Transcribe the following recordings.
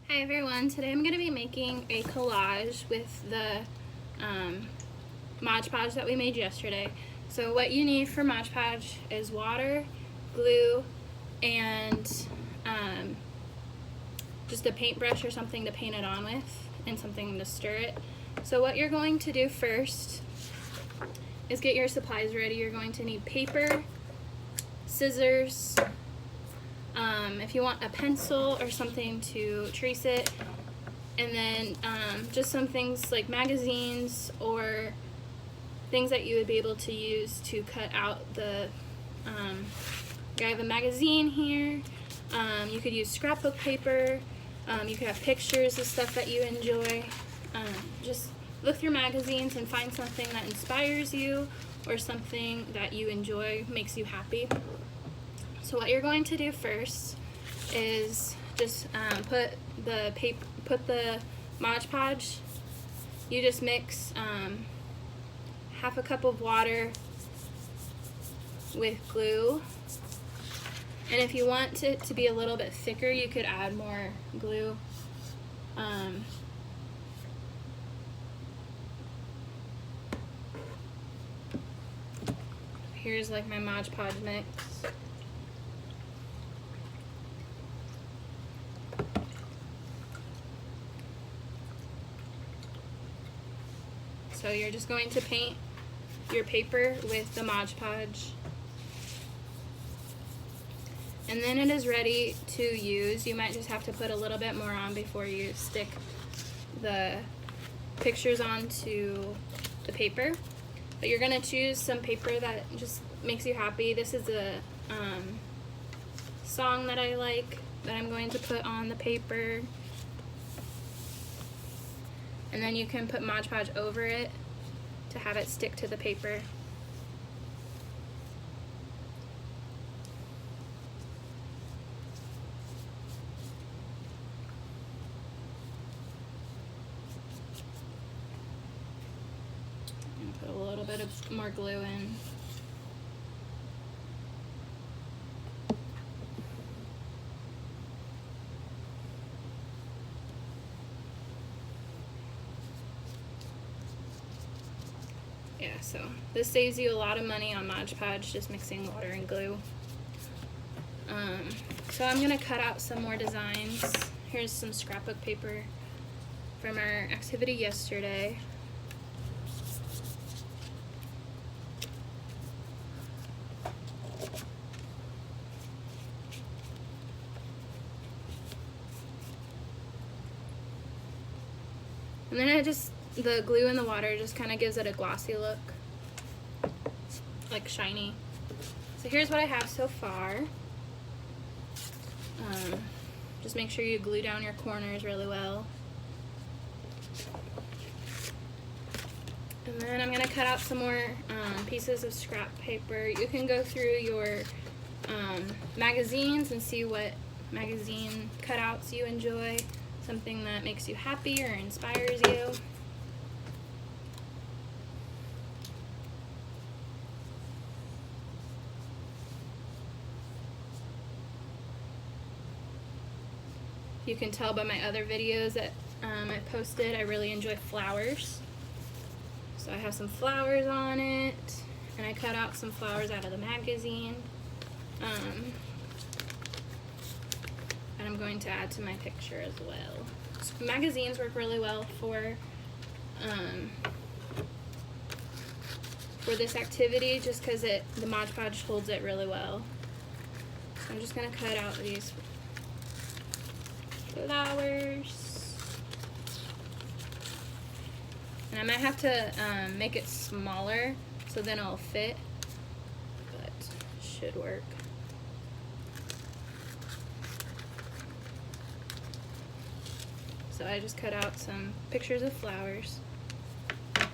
Hi everyone, today I'm going to be making a collage with the Mod Podge that we made yesterday. So what you need for Mod Podge is water, glue, and just a paintbrush or something to paint it on with, and something to stir it. So what you're going to do first is get your supplies ready. You're going to need paper, scissors, if you want a pencil or something to trace it, and then just some things like magazines or things that you would be able to use to cut out the, I have a magazine here, you could use scrapbook paper, you could have pictures of stuff that you enjoy. Just look through magazines and find something that inspires you or something that you enjoy, makes you happy. So what you're going to do first is just put the Mod Podge. You just mix half a cup of water with glue, and if you want it to be a little bit thicker, you could add more glue. Here's like my Mod Podge mix. So you're just going to paint your paper with the Mod Podge. And then it is ready to use. You might just have to put a little bit more on before you stick the pictures onto the paper. But you're gonna choose some paper that just makes you happy. This is a song that I like that I'm going to put on the paper. And then you can put Mod Podge over it to have it stick to the paper. And put a little bit of more glue in. Yeah, so this saves you a lot of money on Mod Podge, just mixing water and glue. So I'm gonna cut out some more designs. Here's some scrapbook paper from our activity yesterday. And then the glue in the water just kind of gives it a glossy look, like shiny. So here's what I have so far. Just make sure you glue down your corners really well. And then I'm gonna cut out some more pieces of scrap paper. You can go through your magazines and see what magazine cutouts you enjoy, something that makes you happy or inspires you. You can tell by my other videos that I posted, I really enjoy flowers. So I have some flowers on it, and I cut out some flowers out of the magazine. And I'm going to add to my picture as well. So magazines work really well for this activity, just because the Mod Podge holds it really well. So I'm just gonna cut out these flowers, and I might have to make it smaller so then it'll fit, but it should work. So I just cut out some pictures of flowers, and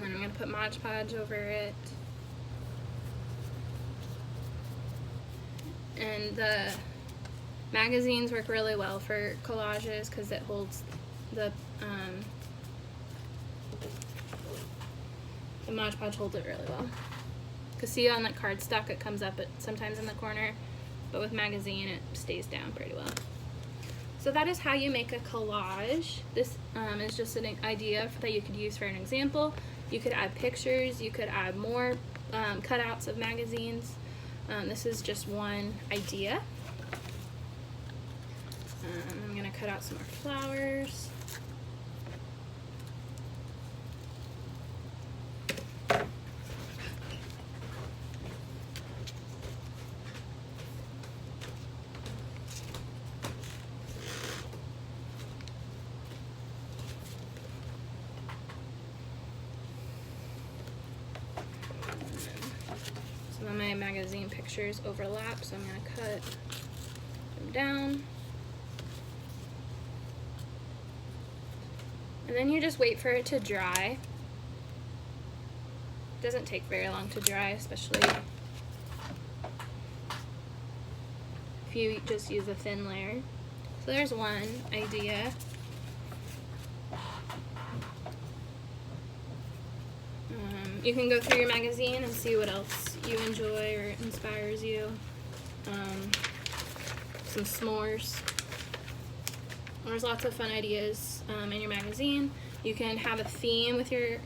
then I'm going to put Mod Podge over it. And the magazines work really well for collages because it holds the Mod Podge holds it really well. Because see, on the cardstock it comes up sometimes in the corner, but with magazine it stays down pretty well. So that is how you make a collage. This is just an idea that you could use for an example. You could add pictures, you could add more cutouts of magazines. This is just one idea. I'm going to cut out some more flowers. Some of my magazine pictures overlap, so I'm going to cut them down. And then you just wait for it to dry. It doesn't take very long to dry, especially if you just use a thin layer. So there's one idea. You can go through your magazine and see what else you enjoy or inspires you. Some s'mores. There's lots of fun ideas in your magazine. You can have a theme with your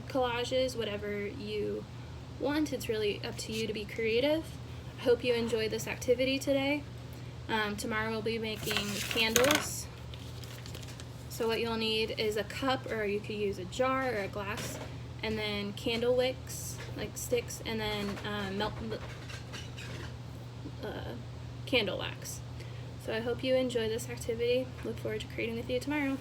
collages, whatever you want. It's really up to you to be creative. I hope you enjoyed this activity today. Tomorrow we'll be making candles. So what you'll need is a cup, or you could use a jar or a glass, and then candle wicks, like sticks, and then candle wax. So I hope you enjoy this activity. Look forward to creating with you tomorrow.